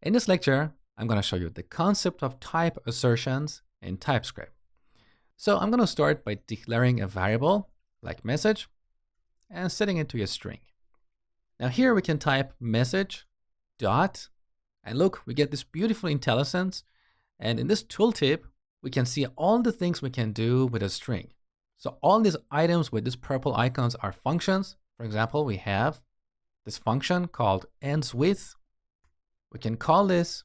In this lecture, I'm going to show you the concept of type assertions in TypeScript. So I'm going to start by declaring a variable like message and setting it to a string. Now here we can type message dot, and look, we get this beautiful IntelliSense. And in this tooltip, we can see all the things we can do with a string. So all these items with these purple icons are functions. For example, we have this function called ends with. We can call this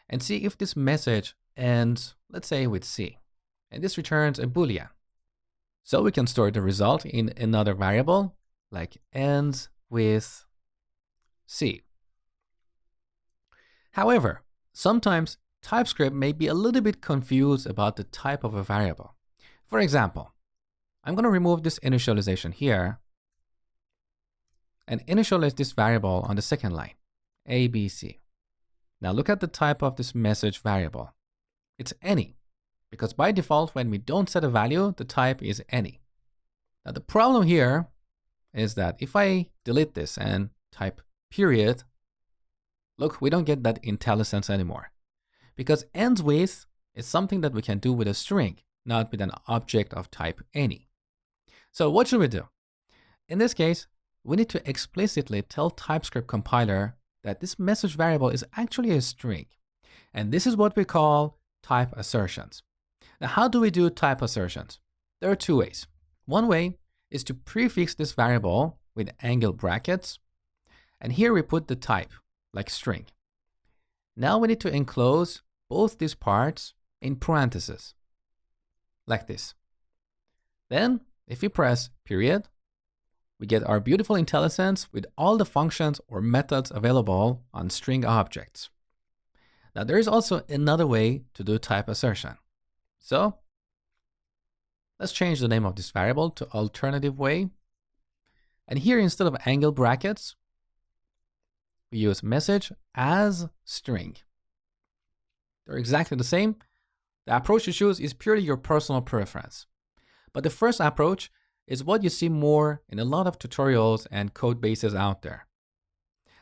and see if this message ends, let's say, with C. And this returns a Boolean. So we can store the result in another variable like ends with C. However, sometimes TypeScript may be a little bit confused about the type of a variable. For example, I'm going to remove this initialization here and initialize this variable on the second line, ABC. Now look at the type of this message variable. It's any, because by default, when we don't set a value, the type is any. Now the problem here is that if I delete this and type period, look, we don't get that IntelliSense anymore. Because ends with is something that we can do with a string, not with an object of type any. So what should we do? In this case, we need to explicitly tell TypeScript compiler that this message variable is actually a string. And this is what we call type assertions. Now, how do we do type assertions? There are two ways. One way is to prefix this variable with angle brackets. And here we put the type, like string. Now we need to enclose both these parts in parentheses, like this. Then, if we press period, we get our beautiful IntelliSense with all the functions or methods available on string objects. Now there is also another way to do type assertion. So let's change the name of this variable to alternative way. And here, instead of angle brackets, we use message as string. They're exactly the same. The approach you choose is purely your personal preference. But the first approach is what you see more in a lot of tutorials and code bases out there.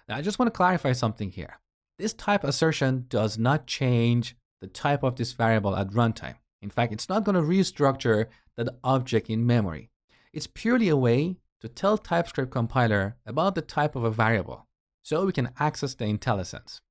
Now, I just want to clarify something here. This type assertion does not change the type of this variable at runtime. In fact, it's not going to restructure that object in memory. It's purely a way to tell TypeScript compiler about the type of a variable, so we can access the IntelliSense.